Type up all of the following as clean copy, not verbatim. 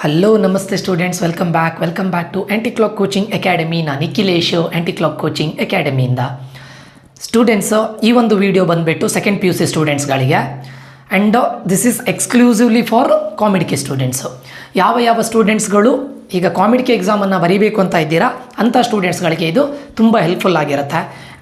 Hello ನಮಸ್ತೆ students, welcome back to Anti Clock Coaching Academy. ನಾನು Nikhilesh, Anti Clock Coaching ಅಕಾಡೆಮಿಯಿಂದ. Students, ಈ ಒಂದು ವಿಡಿಯೋ ಬಂದುಬಿಟ್ಟು ಸೆಕೆಂಡ್ ಪಿ ಯು ಸಿ ಸ್ಟೂಡೆಂಟ್ಸ್ಗಳಿಗೆ, and this is exclusively for COMEDK students. ಯಾವ ಸ್ಟೂಡೆಂಟ್ಸ್ಗಳು ಈಗ ಕಾಮಿಡಿಕೆ ಎಕ್ಸಾಮನ್ನು ಬರೀಬೇಕು ಅಂತ ಇದ್ದೀರಾ ಅಂಥ ಸ್ಟೂಡೆಂಟ್ಸ್ಗಳಿಗೆ ಇದು ತುಂಬ ಹೆಲ್ಪ್ಫುಲ್ ಆಗಿರುತ್ತೆ.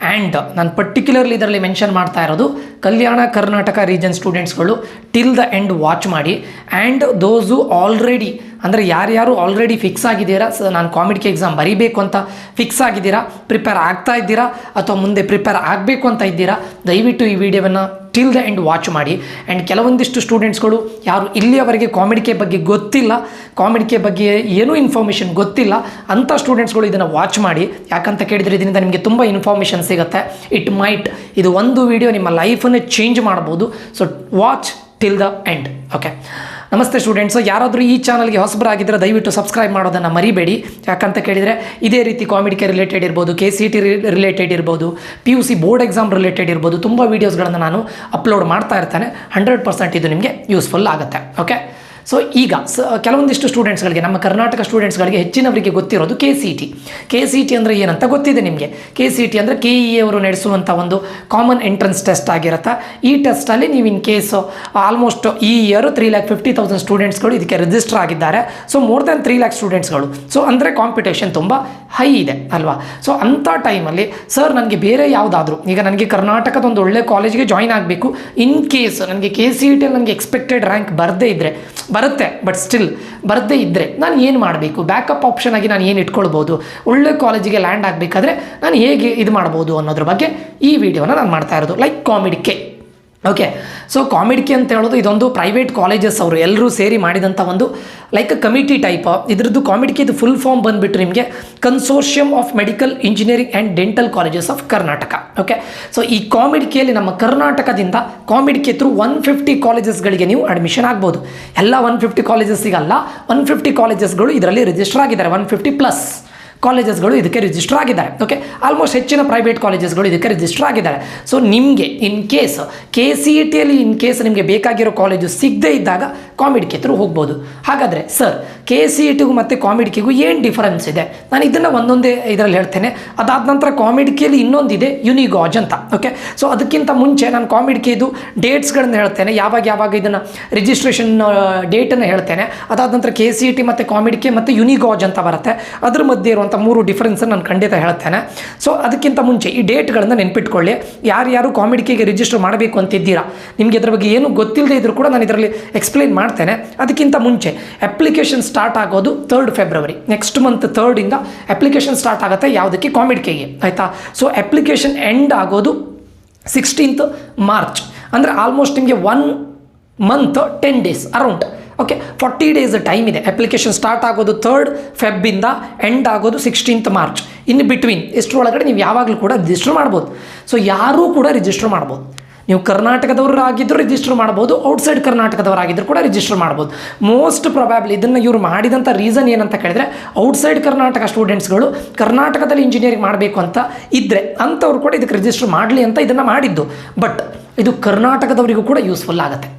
ಆ್ಯಂಡ್ ನಾನು ಪರ್ಟಿಕ್ಯುಲರ್ಲಿ ಇದರಲ್ಲಿ ಮೆನ್ಷನ್ ಮಾಡ್ತಾ ಇರೋದು ಕಲ್ಯಾಣ ಕರ್ನಾಟಕ ರೀಜನ್ ಸ್ಟೂಡೆಂಟ್ಸ್ಗಳು ಟಿಲ್ ದ ಎಂಡ್ ವಾಚ್ ಮಾಡಿ. ಆ್ಯಂಡ್ ದೋಸು ಆಲ್ರೆಡಿ ಅಂದರೆ ಯಾರ್ಯಾರು ಆಲ್ರೆಡಿ ಫಿಕ್ಸ್ ಆಗಿದ್ದೀರಾ, ನಾನು ಕಾಮಿಡಿಕೆ ಎಕ್ಸಾಮ್ ಬರೀಬೇಕು ಅಂತ ಫಿಕ್ಸ್ ಆಗಿದ್ದೀರಾ, ಪ್ರಿಪೇರ್ ಆಗ್ತಾ ಇದ್ದೀರಾ ಅಥವಾ ಮುಂದೆ ಪ್ರಿಪೇರ್ ಆಗಬೇಕು ಅಂತ ಇದ್ದೀರಾ, ದಯವಿಟ್ಟು ಈ ವಿಡಿಯೋವನ್ನು ಟಿಲ್ ದ ಎಂಡ್ ವಾಚ್ ಮಾಡಿ. ಆ್ಯಂಡ್ ಕೆಲವೊಂದಿಷ್ಟು ಸ್ಟೂಡೆಂಟ್ಸ್ಗಳು ಯಾರು ಇಲ್ಲಿಯವರೆಗೆ ಕಾಮಿಡಿಕೆ ಬಗ್ಗೆ ಗೊತ್ತಿಲ್ಲ, ಕಾಮಿಡಿಕೆ ಬಗ್ಗೆ ಏನೂ ಇನ್ಫಾರ್ಮೇಷನ್ ಗೊತ್ತಿಲ್ಲ ಅಂಥ ಸ್ಟೂಡೆಂಟ್ಸ್ಗಳು ಇದನ್ನು ವಾಚ್ ಮಾಡಿ. ಯಾಕಂತ ಕೇಳಿದರೆ ಇದರಿಂದ ನಿಮಗೆ ತುಂಬ ಇನ್ಫಾರ್ಮೇಷನ್ ಸಿಗುತ್ತೆ. ಇದು ಒಂದು ವಿಡಿಯೋ ನಿಮ್ಮ ಲೈಫನ್ನೇ ಚೇಂಜ್ ಮಾಡ್ಬೋದು. So watch till the end. Okay, ನಮಸ್ತೆ ಸ್ಟೂಡೆಂಟ್ಸು. ಯಾರಾದರೂ ಈ ಚಾನಲ್ಗೆ ಹೊಸಬರಾಗಿದ್ದರೆ ದಯವಿಟ್ಟು ಸಬ್ಸ್ಕ್ರೈಬ್ ಮಾಡೋದನ್ನು ಮರಿಬೇಡಿ. ಯಾಕಂತ ಕೇಳಿದರೆ ಇದೇ ರೀತಿ ಕಾಮಿಡಿಕೆ ರಿಲೇಟೆಡ್ ಇರ್ಬೋದು, KCET ರಿಲೇಟೆಡ್ ಇರ್ಬೋದು, PUC ಬೋರ್ಡ್ ಎಕ್ಸಾಮ್ ರಿಲೇಟೆಡ್ ಇರ್ಬೋದು, ತುಂಬ ವೀಡಿಯೋಸ್ಗಳನ್ನು ನಾನು ಅಪ್ಲೋಡ್ ಮಾಡ್ತಾ ಇರ್ತೇನೆ. 100% ಇದು ನಿಮಗೆ ಯೂಸ್ಫುಲ್ ಆಗುತ್ತೆ. ಓಕೆ, ಸೊ ಈಗ ಕೆಲವೊಂದಿಷ್ಟು ಸ್ಟೂಡೆಂಟ್ಸ್ಗಳಿಗೆ, ನಮ್ಮ ಕರ್ನಾಟಕ ಸ್ಟೂಡೆಂಟ್ಸ್ಗಳಿಗೆ ಹೆಚ್ಚಿನವರಿಗೆ ಗೊತ್ತಿರೋದು KCET ಅಂದರೆ ಏನಂತ ಗೊತ್ತಿದೆ ನಿಮಗೆ. KCET ಅಂದರೆ KEA ಅವರು ನಡೆಸುವಂಥ ಒಂದು ಕಾಮನ್ ಎಂಟ್ರೆನ್ಸ್ ಟೆಸ್ಟ್ ಆಗಿರುತ್ತೆ. ಈ ಟೆಸ್ಟಲ್ಲಿ ನೀವು ಇನ್ ಕೇಸ್ ಆಲ್ಮೋಸ್ಟ್ ಈ ಇಯರ್ 3,50,000 ಸ್ಟೂಡೆಂಟ್ಸ್ಗಳು ಇದಕ್ಕೆ ರಿಜಿಸ್ಟರ್ ಆಗಿದ್ದಾರೆ. ಸೊ ಮೋರ್ ದ್ಯಾನ್ 3 lakh ಸ್ಟೂಡೆಂಟ್ಸ್ಗಳು. ಸೊ ಅಂದರೆ ಕಾಂಪಿಟೇಷನ್ ತುಂಬ ಹೈ ಇದೆ ಅಲ್ವಾ. ಸೊ ಅಂಥ ಟೈಮಲ್ಲಿ ಸರ್ ನನಗೆ ಬೇರೆ ಯಾವುದಾದ್ರೂ, ಈಗ ನನಗೆ ಕರ್ನಾಟಕದ ಒಂದು ಒಳ್ಳೆ ಕಾಲೇಜಿಗೆ ಜಾಯ್ನ್ ಆಗಬೇಕು, ಇನ್ ಕೇಸ್ ನನಗೆ KCET ನನಗೆ ಎಕ್ಸ್ಪೆಕ್ಟೆಡ್ ರ್ಯಾಂಕ್ ಬರುತ್ತೆ ಬಟ್ ಸ್ಟಿಲ್ ಬರದೇ ಇದ್ದರೆ ನಾನು ಏನು ಮಾಡಬೇಕು, ಬ್ಯಾಕಪ್ ಆಪ್ಷನ್ ಆಗಿ ನಾನು ಏನು ಇಟ್ಕೊಳ್ಬೋದು, ಒಳ್ಳೆ ಕಾಲೇಜಿಗೆ ಲ್ಯಾಂಡ್ ಆಗಬೇಕಾದ್ರೆ ನಾನು ಹೇಗೆ ಇದು ಮಾಡ್ಬೋದು ಅನ್ನೋದ್ರ ಬಗ್ಗೆ ಈ ವಿಡಿಯೋನ ನಾನು ಮಾಡ್ತಾ ಇರೋದು. ಲೈಕ್ ಕಾಮಿಡಿಕೆ. ಓಕೆ, ಸೊ ಕಾಮಿಡಿಕೆ ಅಂತ ಹೇಳೋದು ಇದೊಂದು ಪ್ರೈವೇಟ್ ಕಾಲೇಜಸ್ ಅವರು ಎಲ್ಲರೂ ಸೇರಿ ಮಾಡಿದಂಥ ಒಂದು ಲೈಕ್ ಕಮಿಟಿ ಟೈಪ್. ಇದ್ರದ್ದು ಕಾಮಿಡಿಕೆದು ಫುಲ್ ಫಾರ್ಮ್ ಬಂದುಬಿಟ್ಟು ನಿಮಗೆ consortium of medical engineering and dental colleges of Karnataka. Okay, so ಈ ಕಾಮಿಡಿಕೆಯಲ್ಲಿ ನಮ್ಮ ಕರ್ನಾಟಕದಿಂದ ಕಾಮಿಡಿಕೆ ಥ್ರೂ 150 ಕಾಲೇಜಸ್ಗಳಿಗೆ ನೀವು ಅಡ್ಮಿಷನ್ ಆಗ್ಬೋದು. ಎಲ್ಲ 150 ಕಾಲೇಜಸ್ಸಿಗಲ್ಲ, 150 ಕಾಲೇಜಸ್ಗಳು ಇದರಲ್ಲಿ ರಿಜಿಸ್ಟರ್ ಆಗಿದ್ದಾರೆ. 150+ ಕಾಲೇಜಸ್ಗಳು ಇದಕ್ಕೆ ರಿಜಿಸ್ಟರ್ ಆಗಿದ್ದಾರೆ. ಓಕೆ, ಆಲ್ಮೋಸ್ಟ್ ಹೆಚ್ಚಿನ ಪ್ರೈವೇಟ್ ಕಾಲೇಜಸ್ಗಳು ಇದಕ್ಕೆ ರಿಜಿಸ್ಟರ್ ಆಗಿದ್ದಾರೆ. ಸೊ ನಿಮಗೆ ಇನ್ ಕೇಸ್ KCETಯಲ್ಲಿ ಇನ್ ಕೇಸ್ ನಿಮಗೆ ಬೇಕಾಗಿರೋ ಕಾಲೇಜು ಸಿಗದೇ ಇದ್ದಾಗ ಕಾಮಿಡಿಕೆ ಥ್ರೂ ಹೋಗ್ಬೋದು. ಹಾಗಾದರೆ ಸರ್ KCETಗೂ ಮತ್ತು ಕಾಮಿಡಿಕೆಗೂ ಏನು ಡಿಫರೆನ್ಸ್ ಇದೆ, ನಾನು ಇದನ್ನು ಒಂದೊಂದೇ ಇದರಲ್ಲಿ ಹೇಳ್ತೇನೆ. ಅದಾದ ನಂತರ ಕಾಮಿಡಿಕೆಯಲ್ಲಿ ಇನ್ನೊಂದಿದೆ ಯುನಿಗಾಜ್ ಅಂತ. ಓಕೆ, ಸೊ ಅದಕ್ಕಿಂತ ಮುಂಚೆ ನಾನು ಕಾಮಿಡಿಕೆದು ಡೇಟ್ಸ್ಗಳನ್ನು ಹೇಳ್ತೇನೆ, ಯಾವಾಗ ಇದನ್ನು ರಿಜಿಸ್ಟ್ರೇಷನ್ ಡೇಟನ್ನು ಹೇಳ್ತೇನೆ. ಅದಾದ ನಂತರ KCET ಮತ್ತು ಕಾಮಿಡಿಕೆ ಮತ್ತು ಯುನಿಗಾಜ್ ಅಂತ ಬರುತ್ತೆ. ಅದ್ರ ಮಧ್ಯೆ ಇರುವಂಥ 3 ಡಿಫರೆನ್ಸನ್ನು ನಾನು ಖಂಡಿತ ಹೇಳ್ತೇನೆ. ಸೊ ಅದಕ್ಕಿಂತ ಮುಂಚೆ ಈ ಡೇಟ್ಗಳನ್ನು ನೆನ್ಪಿಟ್ಕೊಳ್ಳಿ. ಯಾರ್ಯಾರು ಕಾಮಿಡಿಕೆಗೆ ರಿಜಿಸ್ಟರ್ ಮಾಡಬೇಕು ಅಂತಿದ್ದೀರಾ, ನಿಮಗೆ ಇದ್ರ ಬಗ್ಗೆ ಏನು ಗೊತ್ತಿಲ್ಲದೆ ಇದ್ರೂ ಕೂಡ ನಾನು ಇದರಲ್ಲಿ ಎಕ್ಸ್ಪ್ಲೈನ್ ಮಾಡ್ತೇನೆ. ಅದಕ್ಕಿಂತ ಮುಂಚೆ ಅಪ್ಲಿಕೇಶನ್ ಸ್ಟಾರ್ಟ್ ಆಗೋದು 3rd February, next month 3rd application start ಆಗುತ್ತೆ. ಯಾವುದಕ್ಕೆ? ಕಾಮಿಡಿಕೆಗೆ. ಆಯಿತಾ? ಸೊ ಅಪ್ಲಿಕೇಶನ್ ಎಂಡ್ ಆಗೋದು 16th March. ಅಂದರೆ ಆಲ್ಮೋಸ್ಟ್ ನಿಮಗೆ 1 month 10 days around. Okay, 40 days time ಇದೆ. ಅಪ್ಲಿಕೇಶನ್ ಸ್ಟಾರ್ಟ್ ಆಗೋದು 3rd Feb ಎಂಡ್ ಆಗೋದು 16th March. ಇನ್ ಬಿಟ್ವೀನ್ ಇಷ್ಟರೊಳಗಡೆ ನೀವು ಯಾವಾಗಲೂ ಕೂಡ ರಿಜಿಸ್ಟರ್ ಮಾಡ್ಬೋದು. ಸೊ ಯಾರೂ ಕೂಡ ರಿಜಿಸ್ಟರ್ ಮಾಡ್ಬೋದು. ನೀವು ಕರ್ನಾಟಕದವರು ಆಗಿದ್ದರೂ ರಿಜಿಸ್ಟರ್ ಮಾಡ್ಬೋದು, ಔಟ್ಸೈಡ್ ಕರ್ನಾಟಕದವರಾಗಿದ್ದರೂ ಕೂಡ ರಿಜಿಸ್ಟರ್ ಮಾಡ್ಬೋದು. ಮೋಸ್ಟ್ ಪ್ರೊಬ್ಯಾಬ್ಲಿ ಇದನ್ನು ಇವರು ಮಾಡಿದಂಥ ರೀಸನ್ ಏನಂತ ಕೇಳಿದರೆ, ಔಟ್ಸೈಡ್ ಕರ್ನಾಟಕ ಸ್ಟೂಡೆಂಟ್ಸ್ಗಳು ಕರ್ನಾಟಕದಲ್ಲಿ ಇಂಜಿನಿಯರಿಂಗ್ ಮಾಡಬೇಕು ಅಂತ ಇದ್ದರೆ ಅಂಥವ್ರು ಕೂಡ ಇದಕ್ಕೆ ರಿಜಿಸ್ಟರ್ ಮಾಡಲಿ ಅಂತ ಇದನ್ನು ಮಾಡಿದ್ದು. ಬಟ್ ಇದು ಕರ್ನಾಟಕದವರಿಗೂ ಕೂಡ ಯೂಸ್ಫುಲ್ ಆಗುತ್ತೆ.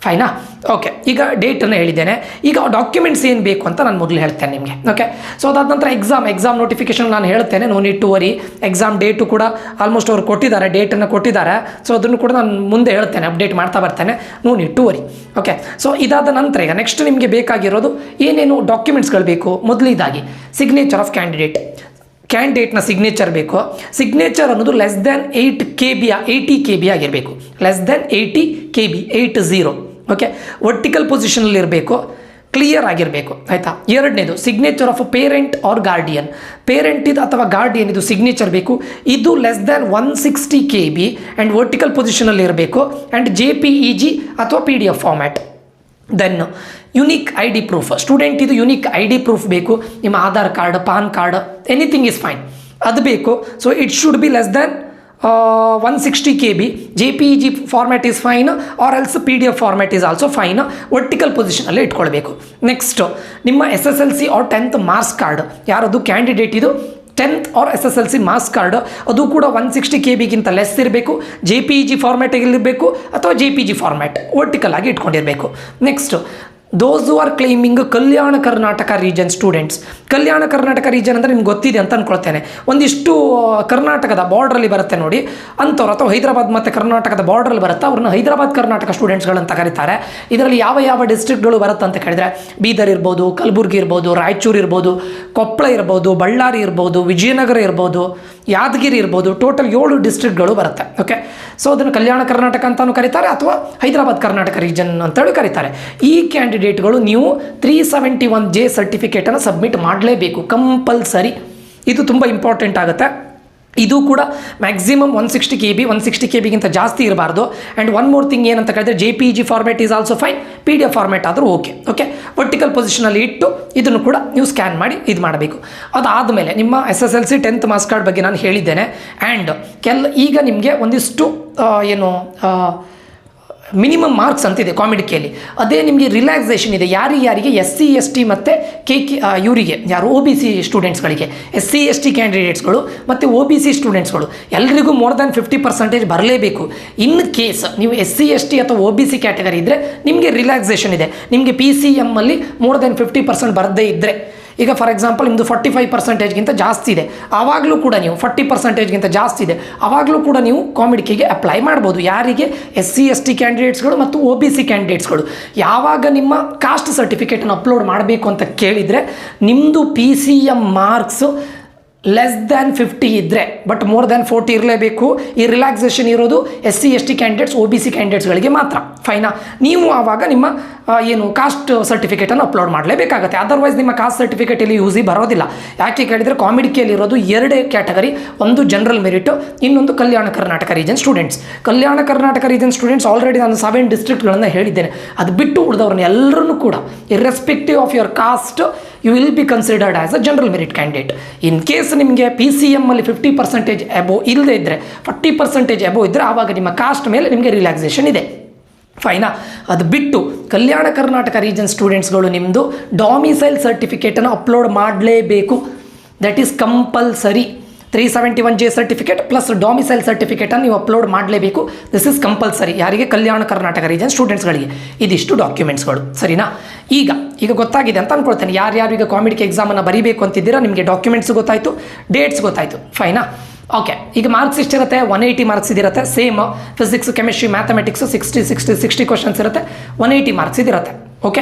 ಫೈನಾ? ಓಕೆ, ಈಗ ಡೇಟನ್ನು ಹೇಳಿದ್ದೇನೆ. ಈಗ ಡಾಕ್ಯುಮೆಂಟ್ಸ್ ಏನು ಬೇಕು ಅಂತ ನಾನು ಮೊದಲು ಹೇಳ್ತೇನೆ ನಿಮಗೆ. ಓಕೆ, ಸೊ ಅದಾದ ನಂತರ ಎಕ್ಸಾಮ್ ನೋಟಿಫಿಕೇಷನ್ ನಾನು ಹೇಳ್ತೇನೆ. No need to worry. Exam date ಕೂಡ ಆಲ್ಮೋಸ್ಟ್ ಅವರು ಕೊಟ್ಟಿದ್ದಾರೆ, ಡೇಟನ್ನು ಕೊಟ್ಟಿದ್ದಾರೆ. ಸೊ ಅದನ್ನು ಕೂಡ ನಾನು ಮುಂದೆ ಹೇಳ್ತೇನೆ, ಅಪ್ಡೇಟ್ ಮಾಡ್ತಾ ಬರ್ತೇನೆ. No need to worry. Okay, so ಇದಾದ ನಂತರ ಈಗ ನೆಕ್ಸ್ಟ್ ನಿಮಗೆ ಬೇಕಾಗಿರೋದು ಏನೇನು ಡಾಕ್ಯುಮೆಂಟ್ಸ್ಗಳು ಬೇಕು. ಮೊದಲನೇದಾಗಿ ಸಿಗ್ನೇಚರ್ ಆಫ್ ಕ್ಯಾಂಡಿಡೇಟ್ನ ಸಿಗ್ನೇಚರ್ ಬೇಕು. ಸಿಗ್ನೇಚರ್ ಅನ್ನೋದು ಲೆಸ್ ದ್ಯಾನ್ 80 KB ಆಗಿರಬೇಕು. Less than 80 KB 80. Okay, vertical ಪೊಸಿಷನಲ್ಲಿ ಇರಬೇಕು, ಕ್ಲಿಯರ್ ಆಗಿರಬೇಕು. ಆಯಿತಾ? ಎರಡನೇದು signature of parent or guardian. Parent ಇದು ಅಥವಾ ಗಾರ್ಡಿಯನ್ ಇದು ಸಿಗ್ನೇಚರ್ ಬೇಕು. ಇದು less than 160 KB and vertical ಪೊಸಿಷನಲ್ಲಿ ಇರಬೇಕು. ಆ್ಯಂಡ್ JPEG ಅಥವಾ PDF format. Then unique ID proof. Student ಇದು ಯುನಿಕ್ ID ಪ್ರೂಫ್ ಬೇಕು. ನಿಮ್ಮ Aadhaar card, PAN card, anything is fine, ಅದು ಬೇಕು. So it should be less than 160 KB. JPEG format is fine or else PDF format is also fine. Vertical ಪೊಸಿಷನಲ್ಲಿ ಇಟ್ಕೊಳ್ಬೇಕು. Next ನಿಮ್ಮ SSLC or 10th marks card. ಯಾರದು candidate ಇದು 10th R SSLC marks card, ಅದು ಕೂಡ 160 KBಗಿಂತ less ಇರಬೇಕು. JPEG ಫಾರ್ಮ್ಯಾಟಿಗೆ ಇರಬೇಕು ಅಥವಾ JPG ಫಾರ್ಮ್ಯಾಟ್ ವರ್ಟಿಕಲ್ ಆಗಿ ಇಟ್ಕೊಂಡಿರಬೇಕು. Next those who are claiming Kalyana Karnataka region students. Kalyana Karnataka region ಅಂದರೆ ನಿಮ್ಗೆ ಗೊತ್ತಿದೆ ಅಂತ ಅಂದ್ಕೊಳ್ತೇನೆ. ಒಂದಿಷ್ಟು ಕರ್ನಾಟಕದ ಬಾರ್ಡ್ರಲ್ಲಿ ಬರುತ್ತೆ ನೋಡಿ ಅಂಥವ್ರು, ಅಥವಾ ಹೈದರಾಬಾದ್ ಮತ್ತು ಕರ್ನಾಟಕದ ಬಾರ್ಡ್ರಲ್ಲಿ ಬರುತ್ತೆ, ಅವ್ರನ್ನ ಹೈದರಾಬಾದ್ ಕರ್ನಾಟಕ ಸ್ಟೂಡೆಂಟ್ಸ್ಗಳಂತ ಕರೀತಾರೆ. ಇದರಲ್ಲಿ ಯಾವ ಯಾವ ಡಿಸ್ಟ್ರಿಕ್ಟ್ಗಳು ಬರುತ್ತೆ ಅಂತ ಕೇಳಿದರೆ ಬೀದರ್ ಇರ್ಬೋದು, ಕಲಬುರ್ಗಿ ಇರ್ಬೋದು, ರಾಯಚೂರು ಇರ್ಬೋದು, ಕೊಪ್ಪಳ ಇರ್ಬೋದು, ಬಳ್ಳಾರಿ ಇರ್ಬೋದು, ವಿಜಯನಗರ ಇರ್ಬೋದು, ಯಾದಗಿರಿ ಇರ್ಬೋದು. ಟೋಟಲ್ 7 ಡಿಸ್ಟ್ರಿಕ್ಟ್ಗಳು ಬರುತ್ತೆ. ಓಕೆ, ಸೊ ಅದನ್ನು ಕಲ್ಯಾಣ ಕರ್ನಾಟಕ ಅಂತಲೂ ಕರೀತಾರೆ ಅಥವಾ ಹೈದರಾಬಾದ್ ಕರ್ನಾಟಕ ರೀಜನ್ ಅಂತೇಳಿ ಕರೀತಾರೆ. ಈ ಕ್ಯಾಂಡಿಡೇಟ್ಗಳು ನೀವು 371J ಸರ್ಟಿಫಿಕೇಟನ್ನು ಸಬ್ಮಿಟ್ ಮಾಡಲೇಬೇಕು, ಕಂಪಲ್ಸರಿ. ಇದು ತುಂಬ ಇಂಪಾರ್ಟೆಂಟ್ ಆಗುತ್ತೆ. ಇದು ಕೂಡ ಮ್ಯಾಕ್ಸಿಮಮ್ 160 KB, 160 KBಗಿಂತ ಜಾಸ್ತಿ ಇರಬಾರ್ದು. ಆ್ಯಂಡ್ ಒನ್ ಮೋರ್ ಥಿಂಗ್ ಏನಂತ ಕೇಳಿದ್ರೆ JPEG format is also fine, PDF format ಆದರೂ ಓಕೆ. ವರ್ಟಿಕಲ್ ಪೊಸಿಷನಲ್ಲಿ ಇಟ್ಟು ಇದನ್ನು ಕೂಡ ನೀವು ಸ್ಕ್ಯಾನ್ ಮಾಡಿ ಇದು ಮಾಡಬೇಕು. ಅದಾದಮೇಲೆ ನಿಮ್ಮ SSLC 10th ಮಾರ್ಕ್ಸ್ ಕಾರ್ಡ್ ಬಗ್ಗೆ ನಾನು ಹೇಳಿದ್ದೇನೆ. ಆ್ಯಂಡ್ ಈಗ ನಿಮಗೆ ಒಂದಿಷ್ಟು ಮಿನಿಮಮ್ ಮಾರ್ಕ್ಸ್ ಅಂತಿದೆ ಕಾಮಿಡಿಕೆಯಲ್ಲಿ, ಅದೇ ನಿಮಗೆ ರಿಲ್ಯಾಕ್ಸೇಷನ್ ಇದೆ. ಯಾರಿಗೆ SC ST ಮತ್ತು ಇವರಿಗೆ ಯಾರು OBC ಸ್ಟೂಡೆಂಟ್ಸ್ಗಳಿಗೆ, SC ST ಕ್ಯಾಂಡಿಡೇಟ್ಸ್ಗಳು ಮತ್ತು OBC ಸ್ಟೂಡೆಂಟ್ಸ್ಗಳು ಎಲ್ಲರಿಗೂ ಮೋರ್ ದ್ಯಾನ್ 50% ಬರಲೇಬೇಕು. ಇನ್ ಕೇಸ್ ನೀವು SC ST ಅಥವಾ OBC ಕ್ಯಾಟಗರಿ ಇದ್ದರೆ ನಿಮಗೆ ರಿಲ್ಯಾಕ್ಸೇಷನ್ ಇದೆ. ನಿಮಗೆ PCM ಅಲ್ಲಿ ಮೋರ್ ದ್ಯಾನ್ 50% ಬರದೇ ಇದ್ದರೆ, ಈಗ ಫಾರ್ ಎಕ್ಸಾಂಪಲ್ ನಿಮ್ಮದು 45%ಗಿಂತ ಜಾಸ್ತಿ ಇದೆ, ಆವಾಗಲೂ ಕೂಡ ನೀವು 40%ಗಿಂತ ಜಾಸ್ತಿ ಇದೆ, ಆವಾಗಲೂ ಕೂಡ ನೀವು ಕಾಮಿಡಿಕೆಗೆ ಅಪ್ಲೈ ಮಾಡ್ಬೋದು. ಯಾರಿಗೆ SC ST ಕ್ಯಾಂಡಿಡೇಟ್ಸ್ಗಳು ಮತ್ತು OBC ಕ್ಯಾಂಡಿಡೇಟ್ಸ್ಗಳು. ಯಾವಾಗ ನಿಮ್ಮ ಕಾಸ್ಟ್ ಸರ್ಟಿಫಿಕೇಟನ್ನು ಅಪ್ಲೋಡ್ ಮಾಡಬೇಕು ಅಂತ ಕೇಳಿದರೆ ನಿಮ್ಮದು PCM ಮಾರ್ಕ್ಸು ಲೆಸ್ ದ್ಯಾನ್ 50 ಇದ್ದರೆ, ಬಟ್ ಮೋರ್ ದ್ಯಾನ್ 40 ಇರಲೇಬೇಕು. ಈ ರಿಲ್ಯಾಕ್ಸೇಷನ್ ಇರೋದು SC ST ಕ್ಯಾಂಡಿಡೇಟ್ಸ್, OBC ಕ್ಯಾಂಡಿಡೇಟ್ಸ್ಗಳಿಗೆ ಮಾತ್ರ. ಫೈನಾ? ನೀವು ಆವಾಗ ನಿಮ್ಮ ಕಾಸ್ಟ್ ಸರ್ಟಿಫಿಕೇಟನ್ನು ಅಪ್ಲೋಡ್ ಮಾಡಲೇಬೇಕಾಗುತ್ತೆ. ಅದರ್ವೈಸ್ ನಿಮ್ಮ ಕಾಸ್ಟ್ ಸರ್ಟಿಫಿಕೇಟ್ ಇಲ್ಲಿ ಯೂಸಿಗೆ ಬರೋದಿಲ್ಲ. ಯಾಕೆ ಕೇಳಿದರೆ ಕಾಮಿಡಿಕೆಯಲ್ಲಿ ಇರೋದು 2 ಕ್ಯಾಟಗರಿ, ಒಂದು ಜನರಲ್ ಮೆರಿಟು, ಇನ್ನೊಂದು Kalyana Karnataka region students. Kalyana Karnataka region students already ನಾನು 7 ಡಿಸ್ಟ್ರಿಕ್ಟ್ಗಳನ್ನು ಹೇಳಿದ್ದೇನೆ. ಅದು ಬಿಟ್ಟು ಉಳಿದವ್ರನ್ನ ಎಲ್ಲರನ್ನೂ ಕೂಡ irrespective of your caste you will be considered as a general merit candidate. In case ನಿಮಗೆ PCM ಅಲ್ಲಿ 50% ಅಬೋವ್ ಇಲ್ಲದೆ ಇದ್ದರೆ, 40% ಅಬೋವ್ ಇದ್ದರೆ, ಆವಾಗ ನಿಮ್ಮ ಕಾಸ್ಟ್ ಮೇಲೆ ನಿಮಗೆ ರಿಲ್ಯಾಕ್ಸೇಷನ್ ಇದೆ. ಫೈನಾ? ಅದು ಬಿಟ್ಟು ಕಲ್ಯಾಣ ಕರ್ನಾಟಕ ರೀಜನ್ ಸ್ಟೂಡೆಂಟ್ಸ್ಗಳು ನಿಮ್ಮದು ಡಾಮಿಸೈಲ್ ಸರ್ಟಿಫಿಕೇಟನ್ನು ಅಪ್ಲೋಡ್ ಮಾಡಲೇಬೇಕು. That is compulsory. 371J certificate plus domicile ಸರ್ಟಿಫಿಕೇಟನ್ನು ನೀವು ಅಪ್ಲೋಡ್ ಮಾಡಲೇಬೇಕು. This is compulsory. ಯಾರಿಗೆ? ಕಲ್ಯಾಣ ಕರ್ನಾಟಕ ರೀಜನ್ ಸ್ಟೂಡೆಂಟ್ಸ್ಗಳಿಗೆ. ಇದಿಷ್ಟು ಡಾಕ್ಯುಮೆಂಟ್ಸ್ಗಳು, ಸರಿನಾ? ಈಗ ಗೊತ್ತಾಗಿದೆ ಅಂತ ಅಂದ್ಕೊಳ್ತೇನೆ. ಯಾರ್ಯಾರು ಈಗ ಕಾಮಿಡಿಕೆ ಎಕ್ಸಾಮನ್ನು ಬರೀಬೇಕು ಅಂತಿದ್ದೀರಾ, ನಿಮಗೆ ಡಾಕ್ಯುಮೆಂಟ್ಸ್ ಗೊತ್ತಾಯಿತು, ಡೇಟ್ಸ್ ಗೊತ್ತಾಯಿತು. ಫೈನಾ? ಓಕೆ, ಈಗ ಮಾರ್ಕ್ಸ್ ಎಷ್ಟಿರುತ್ತೆ? 180 ಮಾರ್ಕ್ಸ್ ಇದಿರುತ್ತೆ. Same physics, chemistry, mathematics 60 questions ಇರುತ್ತೆ. 180 ಮಾರ್ಕ್ಸ್ ಇದಿರುತ್ತೆ. ಓಕೆ,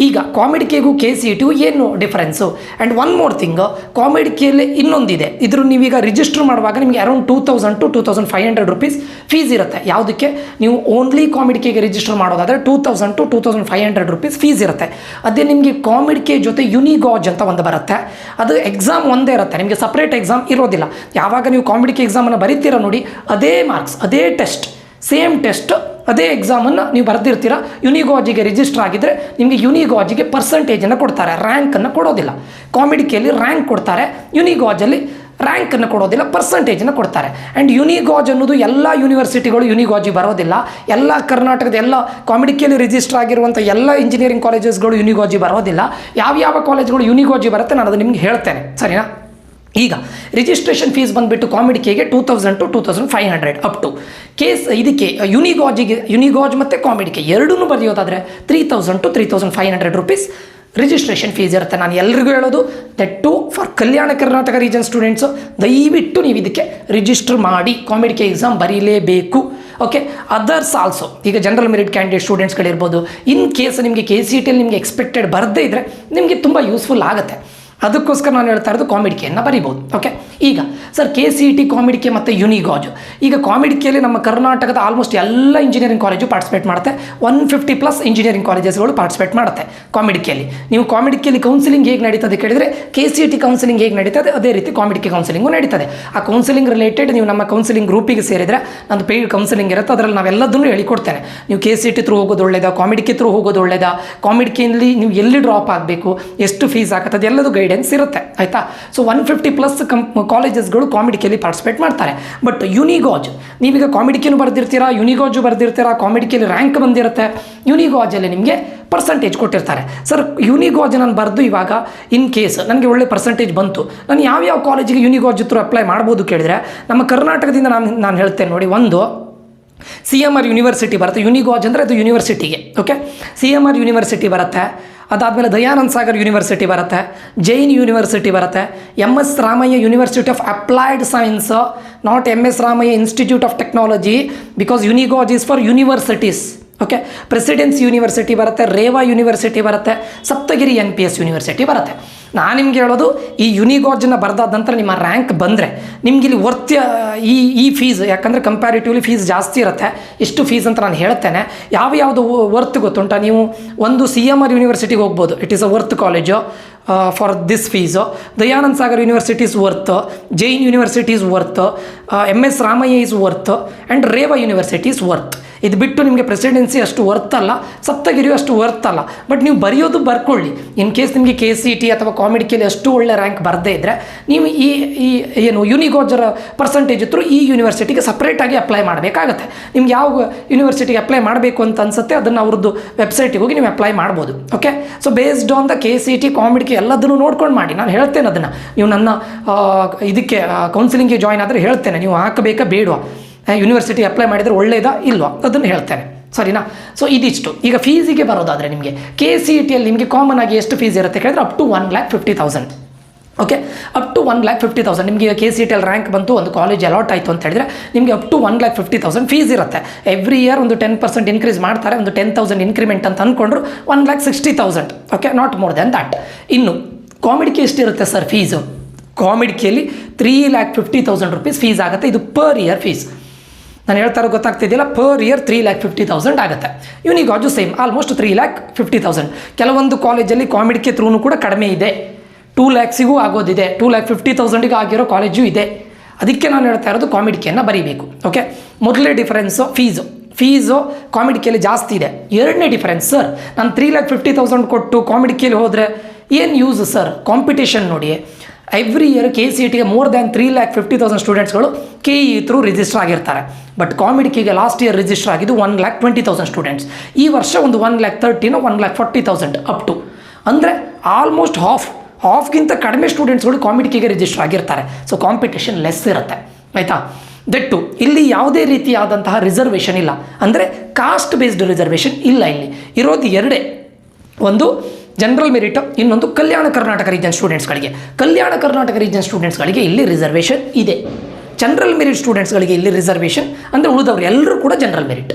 ಈಗ ಕಾಮಿಡಿಕೆಗೂ KCETಗೂ ಏನು difference? And one more thing, ಕಾಮಿಡಿಕೆಯಲ್ಲಿ ಇನ್ನೊಂದಿದೆ. ಇದ್ರ ನೀವೀಗ ರಿಜಿಸ್ಟರ್ ಮಾಡುವಾಗ ನಿಮಗೆ ಅರೌಂಡ್ 2000 to 2500 rupees ಫೀಸ್ ಇರುತ್ತೆ. ಯಾವುದಕ್ಕೆ? ನೀವು ಓನ್ಲಿ ಕಾಮಿಡಿಕೆಗೆ ರಿಜಿಸ್ಟರ್ ಮಾಡೋದಾದರೆ 2000 to 2500 rupees ಫೀಸ್ ಇರುತ್ತೆ. ಅದೇ ನಿಮಗೆ ಕಾಮಿಡಿಕೆ ಜೊತೆ ಯುನಿಗಾಜ್ ಅಂತ ಒಂದು ಬರುತ್ತೆ. ಅದು ಎಕ್ಸಾಮ್ ಒಂದೇ ಇರುತ್ತೆ, ನಿಮಗೆ ಸಪ್ರೇಟ್ ಎಕ್ಸಾಮ್ ಇರೋದಿಲ್ಲ. ಯಾವಾಗ ನೀವು ಕಾಮಿಡಿಕೆ ಎಕ್ಸಾಮನ್ನು ಬರೀತೀರ ನೋಡಿ, ಅದೇ ಮಾರ್ಕ್ಸ್, ಅದೇ ಟೆಸ್ಟ್, ಸೇಮ್ ಟೆಸ್ಟ್, ಅದೇ ಎಕ್ಸಾಮನ್ನು ನೀವು ಬರೆದಿರ್ತೀರ. ಯುನಿಗಾಜಿಗೆ ರಿಜಿಸ್ಟರ್ ಆಗಿದ್ದರೆ ನಿಮಗೆ ಯುನಿಗಾಜಿಗೆ ಪರ್ಸೆಂಟೇಜನ್ನು ಕೊಡ್ತಾರೆ, ರ್ಯಾಂಕನ್ನು ಕೊಡೋದಿಲ್ಲ. ಕಾಮಿಡಿಕೆಯಲ್ಲಿ ರ್ಯಾಂಕ್ ಕೊಡ್ತಾರೆ, ಯುನಿಗಾಜಲ್ಲಿ ರ್ಯಾಂಕನ್ನು ಕೊಡೋದಿಲ್ಲ, ಪರ್ಸೆಂಟೇಜನ್ನು ಕೊಡ್ತಾರೆ. ಆ್ಯಂಡ್ ಯುನಿಗಾಜ್ ಅನ್ನೋದು ಎಲ್ಲ ಯೂನಿವರ್ಸಿಟಿಗಳು ಯುನಿಗಾಜಿಗೆ ಬರೋದಿಲ್ಲ. ಎಲ್ಲ ಕರ್ನಾಟಕದ ಎಲ್ಲ ಕಾಮಿಡಿಕೆಯಲ್ಲಿ ರಿಜಿಸ್ಟರ್ ಆಗಿರುವಂಥ ಎಲ್ಲ ಇಂಜಿನಿಯರಿಂಗ್ ಕಾಲೇಜಸ್ಗಳು ಯುನಿಗಾಜಿ ಬರೋದಿಲ್ಲ. ಯಾವ ಕಾಲೇಜ್ಗಳು ಯುನಿಗಾಜಿ ಬರುತ್ತೆ ನಾನು ಅದು ನಿಮ್ಗೆ ಹೇಳ್ತೇನೆ, ಸರಿನಾ? ಈಗ ರಿಜಿಸ್ಟ್ರೇಷನ್ ಫೀಸ್ ಬಂದುಬಿಟ್ಟು ಕಾಮಿಡಿಕೆಗೆ 2000 to 2500 ಅಪ್ ಟು ಇದಕ್ಕೆ ಯುನಿಗಾಜ್ ಮತ್ತು ಕಾಮಿಡಿಕೆ ಎರಡೂ ಬರೆಯೋದಾದರೆ 3000 to 3500 rupees ರಿಜಿಸ್ಟ್ರೇಷನ್ ಫೀಸ್ ಇರುತ್ತೆ. ನಾನು ಎಲ್ರಿಗೂ ಹೇಳೋದು that too for Kalyana Karnataka region students, ದಯವಿಟ್ಟು ನೀವು ಇದಕ್ಕೆ ರಿಜಿಸ್ಟರ್ ಮಾಡಿ ಕಾಮಿಡಿಕೆ ಎಕ್ಸಾಮ್ ಬರೀಲೇಬೇಕು. ಓಕೆ, ಅದರ್ಸ್ ಆಲ್ಸೋ, ಈಗ ಜನರಲ್ ಮೆರಿಟ್ ಕ್ಯಾಂಡಿಡೇಟ್ ಸ್ಟೂಡೆಂಟ್ಸ್ಗಳಿರ್ಬೋದು, ಇನ್ ಕೇಸ್ ನಿಮಗೆ KCETಯಲ್ಲಿ ನಿಮಗೆ ಎಕ್ಸ್ಪೆಕ್ಟೆಡ್ ಬರದೇ ಇದ್ದರೆ ನಿಮಗೆ ತುಂಬ ಯೂಸ್ಫುಲ್ ಆಗುತ್ತೆ. ಅದಕ್ಕೋಸ್ಕರ ನಾನು ಹೇಳ್ತಾ ಇರೋದು ಕಾಮಿಡಿಕೆಯನ್ನು ಬರಿಬೋದು. ಓಕೆ, ಈಗ ಸರ್ KCET, ಕಾಮಿಡಿಕೆ ಮತ್ತು ಯುನಿಗಾಜ್. ಈಗ ಕಾಮಿಡಿಕೆಯಲ್ಲಿ ನಮ್ಮ ಕರ್ನಾಟಕದ ಆಲ್ಮೋಸ್ಟ್ ಎಲ್ಲ ಇಂಜಿನಿಯರಿಂಗ್ ಕಾಲೇಜು ಪಾರ್ಟಿಸಿಪೇಟ್ ಮಾಡುತ್ತೆ. 150+ ಇಂಜಿನಿಯರಿಂಗ್ ಕಾಲೇಜಸ್ಗಳು ಪಾರ್ಟಿಸಿಪೇಟ್ ಮಾಡುತ್ತೆ ಕಾಮಿಡಿಕೆಯಲ್ಲಿ. ನೀವು ಕಾಮಿಡಿಕೆಯಲ್ಲಿ ಕೌನ್ಸಿಲಿಂಗ್ ಹೇಗೆ ನಡೀತದೆ ಕೇಳಿದರೆ, KCET ಕೌನ್ಸಿಲಿಂಗ್ ಹೇಗೆ ನಡೀತದೆ ಅದೇ ರೀತಿ ಕಾಮಿಡಿಕೆ ಕೌನ್ಸಿಲಿಂಗು ನಡೀತದೆ. ಆ ಕೌನ್ಸಿಲಿಂಗ್ ರಿಲೇಟೆಡ್ ನೀವು ನಮ್ಮ ಕೌನ್ಸಿಲಿಂಗ್ ಗ್ರೂಪಿಗೆ ಸೇರಿದರೆ ನಂದು ಪೇಯ್ಡ್ ಕೌನ್ಸಿಲಿಂಗ್ ಇರುತ್ತೆ, ಅದರಲ್ಲಿ ನಾವೆಲ್ಲದನ್ನು ಹೇಳಿಕೊಡ್ತೇನೆ. ನೀವು KCET ಥ್ರೂ ಹೋಗೋದು ಒಳ್ಳೆಯದಾ, ಕಾಮಿಡಿಕೆ ಥ್ರೂ ಹೋಗೋದು ಒಳ್ಳೆಯದಾ, ಕಾಮಿಡಿಕೆಯಲ್ಲಿ ನೀವು ಎಲ್ಲಿ ಡ್ರಾಪ್ ಆಗಬೇಕು, ಎಷ್ಟು ಫೀಸ್ ಆಗುತ್ತೆ, ಅದೆಲ್ಲದು ಗೈಡೆನ್ಸ್ ಇರುತ್ತೆ, ಆಯಿತಾ? ಸೊ 150+ ಕಾಲೇಜಸ್ಗಳು ಕಾಮಿಡಿಕೆಯಲ್ಲಿ ಪಾರ್ಟಿಸಿಪೇಟ್ ಮಾಡ್ತಾರೆ. ಬಟ್ ಯುನಿಗಾಜ್, ನೀವೀಗ ಕಾಮಿಡಿಕೆನೂ ಬರೆದಿರ್ತೀರಾ, ಯುನಿಗಾಜು ಬರೆದಿರ್ತೀರಾ, ಕಾಮಿಡಿಕೆಯಲ್ಲಿ ರ್ಯಾಂಕ್ ಬಂದಿರುತ್ತೆ, ಯುನಿಗಾಜಲ್ಲಿ ನಿಮಗೆ ಪರ್ಸೆಂಟೇಜ್ ಕೊಟ್ಟಿರ್ತಾರೆ. ಸರ್ ಯುನಿಗಾಜ್ ನಾನು ಬರೆದು ಇವಾಗ ಇನ್ ಕೇಸ್ ನನಗೆ ಒಳ್ಳೆ ಪರ್ಸೆಂಟೇಜ್ ಬಂತು, ನಾನು ಯಾವ ಕಾಲೇಜಿಗೆ ಯುನಿಗಾಜ್ ಥ್ರೂ ಅಪ್ಲೈ ಮಾಡ್ಬೋದು ಕೇಳಿದರೆ, ನಮ್ಮ ಕರ್ನಾಟಕದಿಂದ ನಾನು ಹೇಳ್ತೇನೆ ನೋಡಿ. ಒಂದು CMR ಯೂನಿವರ್ಸಿಟಿ ಬರುತ್ತೆ, ಯುನಿಗಾಜ್ ಅಂದರೆ ಅದು ಯೂನಿವರ್ಸಿಟಿಗೆ. ಓಕೆ. CMR ಯೂನಿವರ್ಸಿಟಿ ಬರುತ್ತೆ, ಅದಾದಮೇಲೆ ದಯಾನಂದ್ ಸಾಗರ್ ಯೂನಿವರ್ಸಿಟಿ ಬರುತ್ತೆ, ಜೈನ್ ಯೂನಿವರ್ಸಿಟಿ ಬರುತ್ತೆ, MS Ramaiah University of Applied Science, not MS Ramaiah Institute of Technology, because UniGauge is for universities. Okay. Presidency University ಬರುತ್ತೆ, ರೇವಾ ಯೂನಿವರ್ಸಿಟಿ ಬರುತ್ತೆ, ಸಪ್ತಗಿರಿ NPS ಯೂನಿವರ್ಸಿಟಿ ಬರುತ್ತೆ. ನಾನು ನಿಮ್ಗೆ ಹೇಳೋದು, ಈ ಯುನಿಗಾಜನ್ನ ಬರೆದಾದ ನಂತರ ನಿಮ್ಮ ರ್ಯಾಂಕ್ ಬಂದರೆ ನಿಮ್ಗೆ ಇಲ್ಲಿ ವರ್ತ್ ಈ ಫೀಸ್, ಯಾಕಂದರೆ ಕಂಪ್ಯಾರಿಟಿವ್ಲಿ ಫೀಸ್ ಜಾಸ್ತಿ ಇರುತ್ತೆ. ಎಷ್ಟು ಫೀಸ್ ಅಂತ ನಾನು ಹೇಳ್ತೇನೆ. ಯಾವುದು ವರ್ತ್ ಗೊತ್ತುಂಟ, ನೀವು ಒಂದು CMR ಯೂನಿವರ್ಸಿಟಿಗೆ ಹೋಗ್ಬೋದು, it is a worth college for this fees. Dayanand Sagar university is worth, Jain university is worth, MS Ramaiah is worth, and Reva university is worth. ಇದು ಬಿಟ್ಟು ನಿಮಗೆ ಪ್ರೆಸಿಡೆನ್ಸಿ ಅಷ್ಟು ವರ್ತ್ ಅಲ್ಲ, ಸಪ್ತಗಿರಿಯು ಅಷ್ಟು ವರ್ತ್ ಅಲ್ಲ. ಬಟ್ ನೀವು ಬರೆಯೋದು ಬರ್ಕೊಳ್ಳಿ. ಇನ್ ಕೇಸ್ ನಿಮಗೆ KCET ಅಥವಾ ಕಾಮಿಡಿಕೇಲಿ ಅಷ್ಟು ಒಳ್ಳೆ ರ್ಯಾಂಕ್ ಬರದೇ ಇದ್ದರೆ ನೀವು ಈ ಏನು ಯುನಿಗಾಜರ ಪರ್ಸೆಂಟೇಜ್ ಇದ್ದರೂ ಈ ಯೂನಿವರ್ಸಿಟಿಗೆ ಸಪ್ರೇಟಾಗಿ ಅಪ್ಲೈ ಮಾಡಬೇಕಾಗತ್ತೆ. ನಿಮ್ಗೆ ಯಾವ ಯೂನಿವರ್ಸಿಟಿಗೆ ಅಪ್ಲೈ ಮಾಡಬೇಕು ಅಂತ ಅನ್ಸುತ್ತೆ ಅದನ್ನು ಅವ್ರದ್ದು ವೆಬ್ಸೈಟಿಗೆ ಹೋಗಿ ನೀವು ಅಪ್ಲೈ ಮಾಡ್ಬೋದು. Okay. So based on the KCET ಕಾಮಿಡಿಕೆ ಎಲ್ಲದನ್ನು ನೋಡ್ಕೊಂಡು ಮಾಡಿ. ನಾನು ಹೇಳ್ತೇನೆ ಅದನ್ನು, ನೀವು ನನ್ನ ಇದಕ್ಕೆ ಕೌನ್ಸಿಲಿಂಗ್ಗೆ ಜಾಯ್ನ್ ಆದರೆ ಹೇಳ್ತೇನೆ, ನೀವು ಹಾಕಬೇಕಾ ಬೇಡವಾ, ಯೂನಿವರ್ಸಿಟಿ ಅಪ್ಲೈ ಮಾಡಿದರೆ ಒಳ್ಳೆಯದಾ ಇಲ್ವಾ ಅದನ್ನು ಹೇಳ್ತೇನೆ, ಸರಿನಾ. ಸೊ ಇದಿಷ್ಟು. ಈಗ ಫೀಸಿಗೆ ಬರೋದಾದರೆ ನಿಮಗೆ KCETಯಲ್ಲಿ ನಿಮಗೆ ಕಾಮನ್ ಆಗಿ ಎಷ್ಟು ಫೀಸ್ ಇರುತ್ತೆ ಕೇಳಿದ್ರೆ up to 1,50,000. Okay. Up to 1,50,000 ನಿಮಗೆ ಈಗ KCETಯಲ್ಲಿ ರ್ಯಾಂಕ್ ಬಂತು, ಒಂದು ಕಾಲೇಜ್ ಅಲಾಟ್ ಆಯಿತು ಅಂತ ಹೇಳಿದ್ರೆ ನಿಮಗೆ ಅಪ್ ಟು 1,50,000 ಫೀಸ್ ಇರುತ್ತೆ. ಎವ್ರಿ ಇಯರ್ ಒಂದು 10% ಇನ್ಕ್ರೀಸ್ ಮಾಡ್ತಾರೆ, ಒಂದು 10,000 ಇನ್ಕ್ರಿಮೆಂಟ್ ಅಂತ ಅಂದ್ಕೊಂಡ್ರು 1,60,000. Okay, not more than that. ಇನ್ನು ಕಾಮಿಡಿಕೆ ಎಷ್ಟಿರುತ್ತೆ ಸರ್ ಫೀಸು? ಕಾಮಿಡಿಕೆಯಲ್ಲಿ 3,50,000 ರುಪೀಸ್ ಫೀಸ್ ಆಗುತ್ತೆ. ಇದು ಪರ್ ಇಯರ್ ಫೀಸ್. ನಾನು ಹೇಳ್ತಾ ಇರೋ ಗೊತ್ತಾಗ್ತಿದೆಯಲ್ಲ, ಪರ್ ಇಯರ್ 3,50,000 ಆಗುತ್ತೆ. ಯುನಿಗಾಜು ಸೇಮ್ ಆಲ್ಮೋಸ್ಟ್ 3,50,000. ಕೆಲವೊಂದು ಕಾಲೇಜಲ್ಲಿ ಕಾಮಿಡಿಕೆ ಥ್ರೂನು ಕೂಡ ಕಡಿಮೆ ಇದೆ, 2 lakhsಗೂ ಆಗೋದಿದೆ, 2,50,000ಗೆ ಆಗಿರೋ ಕಾಲೇಜು ಇದೆ. ಅದಕ್ಕೆ ನಾನು ಹೇಳ್ತಾ ಇರೋದು ಕಾಮಿಡಿಕೆಯನ್ನು ಬರೀಬೇಕು. ಓಕೆ. ಮೊದಲೇ ಡಿಫರೆನ್ಸು ಫೀಸು ಕಾಮಿಡಿಕೆಯಲ್ಲಿ ಜಾಸ್ತಿ ಇದೆ. ಎರಡನೇ ಡಿಫರೆನ್ಸ್, ಸರ್ ನಾನು 3,50,000 ಕೊಟ್ಟು ಕಾಮಿಡಿಕೆಯಲ್ಲಿ ಹೋದರೆ ಏನು ಯೂಸ್ ಸರ್? ಕಾಂಪಿಟೇಷನ್ ನೋಡಿ, ಎವ್ರಿ ಇಯರ್ KCETಗೆ ಮೋರ್ ದ್ಯಾನ್ 3,50,000 ಸ್ಟೂಡೆಂಟ್ಸ್ಗಳು KE ಥ್ರೂ ರಿಜಿಸ್ಟರ್ ಆಗಿರ್ತಾರೆ. ಬಟ್ ಕಾಮಿಡಿಕೆಗೆ ಲಾಸ್ಟ್ ಇಯರ್ ರಿಜಿಸ್ಟರ್ ಆಗಿದ್ದು 1,20,000 ಸ್ಟೂಡೆಂಟ್ಸ್. ಈ ವರ್ಷ ಒಂದು 1,30,000 1,40,000 ಅಪ್ ಟು, ಅಂದರೆ ಆಲ್ಮೋಸ್ಟ್ ಹಾಫ್ಗಿಂತ ಕಡಿಮೆ ಸ್ಟೂಡೆಂಟ್ಸ್ಗಳು ಕಾಮಿಡಿಕೆಗೆ ರಿಜಿಸ್ಟರ್ ಆಗಿರ್ತಾರೆ. ಸೊ ಕಾಂಪಿಟೇಷನ್ ಲೆಸ್ ಇರುತ್ತೆ, ಆಯಿತಾ. ದಟ್ಟು ಇಲ್ಲಿ ಯಾವುದೇ ರೀತಿಯಾದಂತಹ ರಿಸರ್ವೇಷನ್ ಇಲ್ಲ, ಅಂದರೆ ಕಾಸ್ಟ್ ಬೇಸ್ಡ್ ರಿಸರ್ವೇಷನ್ ಇಲ್ಲ. ಇಲ್ಲಿ ಇರೋದು ಎರಡೇ, ಒಂದು ಜನರಲ್ ಮೆರಿಟ್, ಇನ್ನೊಂದು ಕಲ್ಯಾಣ ಕರ್ನಾಟಕ ರೀಜನ್ ಸ್ಟೂಡೆಂಟ್ಸ್ಗಳಿಗೆ. ಕಲ್ಯಾಣ ಕರ್ನಾಟಕ ರೀಜನ್ ಸ್ಟೂಡೆಂಟ್ಸ್ಗಳಿಗೆ ಇಲ್ಲಿ ರಿಸರ್ವೇಷನ್ ಇದೆ. ಜನರಲ್ ಮೆರಿಟ್ ಸ್ಟೂಡೆಂಟ್ಸ್ಗಳಿಗೆ ಇಲ್ಲಿ ರಿಸರ್ವೇಷನ್, ಅಂದರೆ ಉಳಿದವರು ಎಲ್ಲರೂ ಕೂಡ ಜನರಲ್ ಮೆರಿಟ್.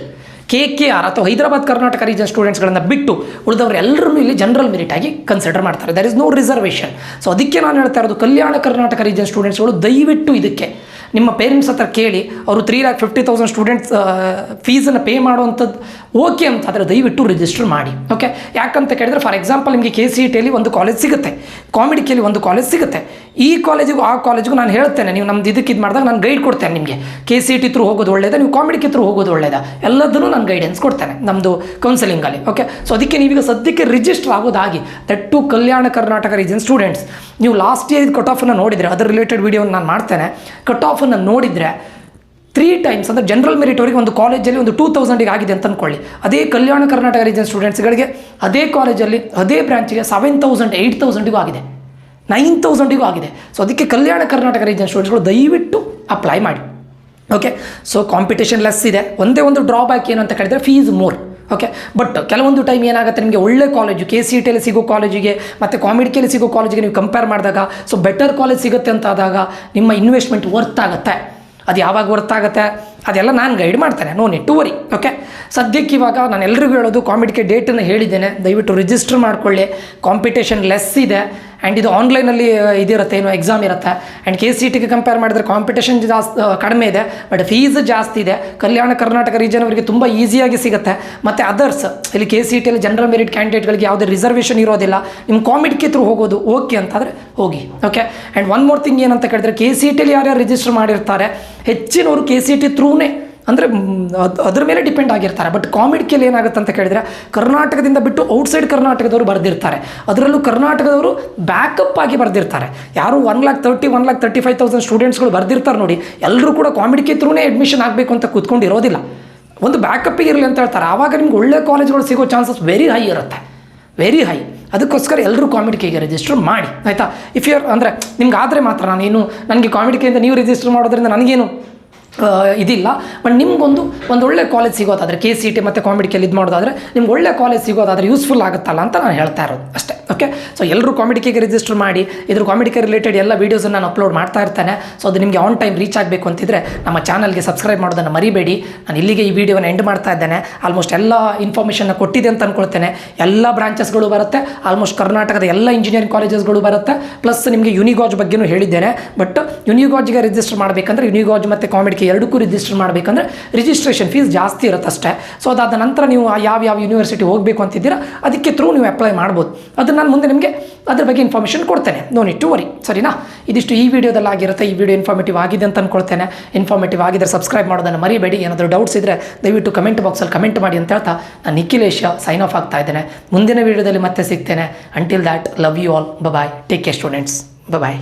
KKR ಅಥವಾ ಹೈದರಾಬಾದ್ ಕರ್ನಾಟಕ ರೀಜನ್ ಸ್ಟೂಡೆಂಟ್ಸ್ಗಳನ್ನು ಬಿಟ್ಟು ಉಳಿದವರು ಎಲ್ಲರೂ ಇಲ್ಲಿ ಜನರಲ್ ಮೆರಿಟ್ ಆಗಿ ಕನ್ಸಿಡರ್ ಮಾಡ್ತಾರೆ. There is no reservation. So ಅದಕ್ಕೆ ನಾನು ಹೇಳ್ತಾ ಇರೋದು, ಕಲ್ಯಾಣ ಕರ್ನಾಟಕ ರೀಜನ್ ಸ್ಟೂಡೆಂಟ್ಸ್ಗಳು ದಯವಿಟ್ಟು ಇದಕ್ಕೆ ನಿಮ್ಮ ಪೇರೆಂಟ್ಸ್ ಹತ್ರ ಕೇಳಿ, ಅವರು 3,50,000 ಸ್ಟೂಡೆಂಟ್ಸ್ ಫೀಸನ್ನು ಪೇ ಮಾಡುವಂಥದ್ದು ಓಕೆ ಅಂತಾದರೆ ದಯವಿಟ್ಟು ರಿಜಿಸ್ಟರ್ ಮಾಡಿ. ಓಕೆ. ಯಾಕಂತ ಕೇಳಿದ್ರೆ, ಫಾರ್ ಎಕ್ಸಾಂಪಲ್ ನಿಮಗೆ KCETಯಲ್ಲಿ ಒಂದು ಕಾಲೇಜ್ ಸಿಗುತ್ತೆ, ಕಾಮಿಡಿಕೆಯಲ್ಲಿ ಒಂದು ಕಾಲೇಜ್ ಸಿಗುತ್ತೆ. ಈ ಕಾಲೇಜಿಗೂ ಆ ಕಾಲೇಜಿಗೂ ನಾನು ಹೇಳ್ತೇನೆ, ನೀವು ನಮ್ದು ಇದಕ್ಕೆ ಇದು ಮಾಡಿದಾಗ ನಾನು ಗೈಡ್ ಕೊಡ್ತೇನೆ ನಿಮಗೆ. KCET ಥ್ರೂ ಹೋಗೋದು ಒಳ್ಳೆಯದ, ನೀವು ಕಾಮಿಡಿಕೆ ಥ್ರೂ ಹೋಗೋದು ಒಳ್ಳೆಯದ, ಎಲ್ಲದನ್ನು ನಾನು ಗೈಡೆನ್ಸ್ ಕೊಡ್ತೇನೆ ನಮ್ಮದು ಕೌನ್ಸಿಲಿಂಗಲ್ಲಿ. ಓಕೆ. ಸೊ ಅದಕ್ಕೆ ನೀವೀಗ ಸದ್ಯಕ್ಕೆ ರಿಜಿಸ್ಟರ್ ಆಗೋದಾಗಿ, that too Kalyana Karnataka region students. ನೀವು ಲಾಸ್ಟ್ ಇಯರ್ ಕಟ್ ಆಫನ್ನು ನೋಡಿದರೆ, ಅದರ ರಿಲೇಟೆಡ್ ವಿಡಿಯೋನ ನಾನು ಮಾಡ್ತೇನೆ. ಕಟ್ ಆಫನ್ನು ನೋಡಿದರೆ 3 times, ಅಂದರೆ ಜನರಲ್ ಮೆರಿಟ್ ಅವರಿಗೆ ಒಂದು ಕಾಲೇಜಲ್ಲಿ ಒಂದು 2,000ಗೆ ಆಗಿದೆ ಅಂತ ಅಂದ್ಕೊಳ್ಳಿ. ಅದೇ ಕಲ್ಯಾಣ ಕರ್ನಾಟಕ ರೀಜನ್ ಸ್ಟೂಡೆಂಟ್ಸ್ಗಳಿಗೆ ಅದೇ ಕಾಲೇಜಲ್ಲಿ ಅದೇ ಬ್ರಾಂಚಿಗೆ 7,000 8,000ಗೂ ಆಗಿದೆ, 9,000ಗೂ ಆಗಿದೆ. ಸೊ ಅದಕ್ಕೆ ಕಲ್ಯಾಣ ಕರ್ನಾಟಕ ರೀಜನ್ ಸ್ಟೂಡೆಂಟ್ಸ್ಗಳು ದಯವಿಟ್ಟು ಅಪ್ಲೈ ಮಾಡಿ. ಓಕೆ. ಸೊ ಕಾಂಪಿಟೇಷನ್ ಲೆಸ್ ಇದೆ. ಒಂದೇ ಒಂದು ಡ್ರಾಬ್ಯಾಕ್ ಏನು ಅಂತ ಕೇಳಿದರೆ ಫೀಸ್ ಮೋರ್. ಓಕೆ. ಬಟ್ ಕೆಲವೊಂದು ಟೈಮ್ ಏನಾಗುತ್ತೆ, ನಿಮಗೆ ಒಳ್ಳೆ ಕಾಲೇಜು KCETಯಲ್ಲಿ ಸಿಗೋ ಕಾಲೇಜಿಗೆ ಮತ್ತು ಕಾಮಿಡಿಕೆಯಲ್ಲಿ ಸಿಗೋ ಕಾಲೇಜಿಗೆ ನೀವು ಕಂಪೇರ್ ಮಾಡಿದಾಗ, ಸೊ ಬೆಟರ್ ಕಾಲೇಜ್ ಸಿಗುತ್ತೆ ಅಂತ ಆದಾಗ ನಿಮ್ಮ ಇನ್ವೆಸ್ಟ್ಮೆಂಟ್ ವರ್ತ್ ಆಗುತ್ತೆ. ಅದು ಯಾವಾಗ ವರ್ತ್ ಆಗುತ್ತೆ ಅದೆಲ್ಲ ನಾನು ಗೈಡ್ ಮಾಡ್ತೇನೆ, no need to worry. Okay. ಸದ್ಯಕ್ಕೆ ಇವಾಗ ನಾನು ಎಲ್ರಿಗೂ ಹೇಳೋದು, ಕಾಮಿಡಿಕೆ ಡೇಟನ್ನು ಹೇಳಿದ್ದೇನೆ, ದಯವಿಟ್ಟು ರಿಜಿಸ್ಟರ್ ಮಾಡ್ಕೊಳ್ಳಿ. ಕಾಂಪಿಟೇಷನ್ ಲೆಸ್ ಇದೆ, ಆ್ಯಂಡ್ ಇದು ಆನ್ಲೈನಲ್ಲಿ ಇದಿರುತ್ತೆ, ಏನೋ ಎಕ್ಸಾಮ್ ಇರುತ್ತೆ. ಆ್ಯಂಡ್ KCETಗೆ ಕಂಪೇರ್ ಮಾಡಿದ್ರೆ ಕಾಂಪಿಟೇಷನ್ ಜಾಸ್ತಿ ಕಡಿಮೆ ಇದೆ, ಬಟ್ ಫೀಸ್ ಜಾಸ್ತಿ ಇದೆ. ಕಲ್ಯಾಣ ಕರ್ನಾಟಕ ರೀಜನ್ ಅವರಿಗೆ ತುಂಬ ಈಸಿಯಾಗಿ ಸಿಗುತ್ತೆ. ಮತ್ತು ಅದರ್ಸ್ ಇಲ್ಲಿ KCETಯಲ್ಲಿ ಜನರಲ್ ಮೆರಿಟ್ ಕ್ಯಾಂಡಿಡೇಟ್ಗಳಿಗೆ ಯಾವುದೇ ರಿಸರ್ವೇಷನ್ ಇರೋದಿಲ್ಲ. ನಿಮ್ಮ ಕಾಮಿಡಿಕೆ ಥ್ರೂ ಹೋಗೋದು ಓಕೆ ಅಂತಾದರೆ ಹೋಗಿ. Okay. And one more thing ಏನಂತ ಕೇಳಿದ್ರೆ, KCETಯಲ್ಲಿ ಯಾರ್ಯಾರು ರಿಜಿಸ್ಟರ್ ಮಾಡಿರ್ತಾರೆ ಹೆಚ್ಚಿನವರು KCET ಥ್ರೂನೇ, ಅಂದರೆ ಅದ್ರ ಮೇಲೆ ಡಿಪೆಂಡ್ ಆಗಿರ್ತಾರೆ. ಬಟ್ ಕಾಮಿಡಿಕೆಯಲ್ಲಿ ಏನಾಗುತ್ತೆ ಅಂತ ಕೇಳಿದರೆ, ಕರ್ನಾಟಕದಿಂದ ಬಿಟ್ಟು ಔಟ್ಸೈಡ್ ಕರ್ನಾಟಕದವರು ಬರೆದಿರ್ತಾರೆ. ಅದರಲ್ಲೂ ಕರ್ನಾಟಕದವರು ಬ್ಯಾಕಪ್ ಆಗಿ ಬರೆದಿರ್ತಾರೆ. ಯಾರು 1,30,000 1,35,000 ಸ್ಟೂಡೆಂಟ್ಸ್ಗಳು ಬರೆದಿರ್ತಾರೆ ನೋಡಿ, ಎಲ್ಲರೂ ಕೂಡ ಕಾಮಿಡಿಕೆ ಥ್ರೂನೇ ಅಡ್ಮಿಷನ್ ಆಗಬೇಕು ಅಂತ ಕೂತ್ಕೊಂಡಿರೋದಿಲ್ಲ, ಒಂದು ಬ್ಯಾಕಪ್ಪಿಗೆ ಇರಲಿ ಅಂತ ಹೇಳ್ತಾರೆ. ಆವಾಗ ನಿಮ್ಗೆ ಒಳ್ಳೆ ಕಾಲೇಜ್ಗಳು ಸಿಗೋ ಚಾನ್ಸಸ್ ವೆರಿ ಹೈ ಇರುತ್ತೆ, ವೆರಿ ಹೈ. ಅದಕ್ಕೋಸ್ಕರ ಎಲ್ಲರೂ ಕಾಮಿಡಿಕೆಗೆ ರಿಜಿಸ್ಟರ್ ಮಾಡಿ, ಆಯಿತಾ. ಇಫ್ ಯು ಅಂದರೆ ನಿಮ್ಗೆ ಆದರೆ ಮಾತ್ರ, ನನಗೆ ಕಾಮಿಡಿಕೆಯಿಂದ ನೀವು ರಿಜಿಸ್ಟರ್ ಮಾಡೋದ್ರಿಂದ ನನಗೇನು ಇದಿಲ್ಲ. ಬಟ್ ನಿಮ್ಗೊಂದು ಒಳ್ಳೆ ಕಾಲೇಜ್ ಸಿಗೋದಾದರೆ KCET ಮತ್ತು ಕಾಂಪಿಟಿಕಲ್ಲಿ ಇದು ಮಾಡೋದಾದರೆ ನಿಮ್ಗೆ ಒಳ್ಳೆ ಕಾಲೇಜ್ ಸಿಗೋದಾದರೆ ಯೂಸ್ಫುಲ್ ಆಗುತ್ತಲ್ಲ ಅಂತ ನಾನು ಹೇಳ್ತಾ ಇರೋದು ಅಷ್ಟೇ. ಓಕೆ, ಸೊ ಎಲ್ಲರೂ ಕಾಂಪಿಟಿಗೆ ರಿಜಿಸ್ಟರ್ ಮಾಡಿ, ಇದ್ರ ಕಾಂಪಿಟಿಗೆ ರಿಲೇಟೆಡ್ ಎಲ್ಲ ವೀಡಿಯೋಸನ್ನು ನಾನು ಅಪ್ಲೋಡ್ ಮಾಡ್ತಾ ಇರ್ತೇನೆ. ಸೊ ಅದು ನಿಮಗೆ ಆನ್ ಟೈಮ್ ರೀಚ್ ಆಗಬೇಕು ಅಂತಿದ್ರೆ ನಮ್ಮ ಚಾನಲ್ಗೆ ಸಬ್ಸ್ಕ್ರೈಬ್ ಮಾಡೋದನ್ನು ಮರಿಬೇಡಿ. ನಾನು ಇಲ್ಲಿಗೆ ಈ ವಿಡಿಯೋನ ಎಂಡ್ ಮಾಡ್ತಾ ಇದ್ದೇನೆ. ಆಲ್ಮೋಸ್ಟ್ ಎಲ್ಲ ಇನ್ಫಾರ್ಮೇಷನ್ನ ಕೊಟ್ಟಿದೆ ಅಂತ ಅಂದ್ಕೊಳ್ತೇನೆ. ಎಲ್ಲ ಬ್ರಾಂಚಸ್ಗಳು ಬರುತ್ತೆ, ಆಲ್ಮೋಸ್ಟ್ ಕರ್ನಾಟಕದ ಎಲ್ಲ ಇಂಜಿನಿಯರಿಂಗ್ ಕಾಲೇಜಸ್ಗಳು ಬರುತ್ತೆ. ಪ್ಲಸ್ ನಿಮಗೆ ಯುನಿಗಾಜ್ ಬಗ್ಗೆಯೂ ಹೇಳಿದ್ದೇನೆ. ಬಟ್ ಯುನಿಗಾಜ್ಗೆ ರಿಜಿಸ್ಟರ್ ಮಾಡಬೇಕಂದ್ರೆ ಯುನಿಗಾಜ್ ಮತ್ತು ಕಾಂಪಿಟಿಗೆ ಎರಡಕ್ಕೂ ರಿಜಿಸ್ಟರ್ ಮಾಡಬೇಕಂದ್ರೆ ರಿಜಿಸ್ಟ್ರೇಷನ್ ಫೀಸ್ ಜಾಸ್ತಿ ಇರುತ್ತೆ ಅಷ್ಟೇ. ಸೊ ಅದಾದ ನಂತರ ನೀವು ಯಾವ ಯೂನಿವರ್ಸಿಟಿ ಹೋಗಬೇಕು ಅಂತಿದ್ದೀರಾ ಅದಕ್ಕೆ ಥ್ರೂ ನೀವು ಅಪ್ಲೈ ಮಾಡ್ಬೋದು. ಅದು ನಾನು ಮುಂದೆ ನಿಮಗೆ ಅದ್ರ ಬಗ್ಗೆ ಇನ್ಫಾರ್ಮೇಷನ್ ಕೊಡ್ತೇನೆ, ನೋ ನೀಡ್ ಟು ವರಿ. ಸರಿನಾ? ಇದಿಷ್ಟು ಈ ವಿಡಿಯೋದಲ್ಲಿ ಆಗಿರುತ್ತೆ. ಈ ವಿಡಿಯೋ ಇನ್ಫಾರ್ಮೇಟಿವ್ ಆಗಿದೆ ಅಂತ ಅಂದ್ಕೊಳ್ತೇನೆ. ಇನ್ಫಾರ್ಮೇಟಿವ್ ಆಗಿದ್ದರೆ ಸಬ್ಸ್ಕ್ರೈಬ್ ಮಾಡೋದನ್ನು ಮರಿಬೇಡಿ. ಏನಾದರೂ ಡೌಟ್ಸ್ ಇದ್ದರೆ ದಯವಿಟ್ಟು ಕಮೆಂಟ್ ಬಾಕ್ಸಲ್ಲಿ ಕಮೆಂಟ್ ಮಾಡಿ ಅಂತ ಹೇಳ್ತಾ ನಾನು ನಿಖಿಲೇಶ್ ಸೈನ್ ಆಫ್ ಆಗ್ತಾ ಇದ್ದೇನೆ. ಮುಂದಿನ ವಿಡಿಯೋದಲ್ಲಿ ಮತ್ತೆ ಸಿಗ್ತೇನೆ. Until that, love you all, bye. Take care students, bye.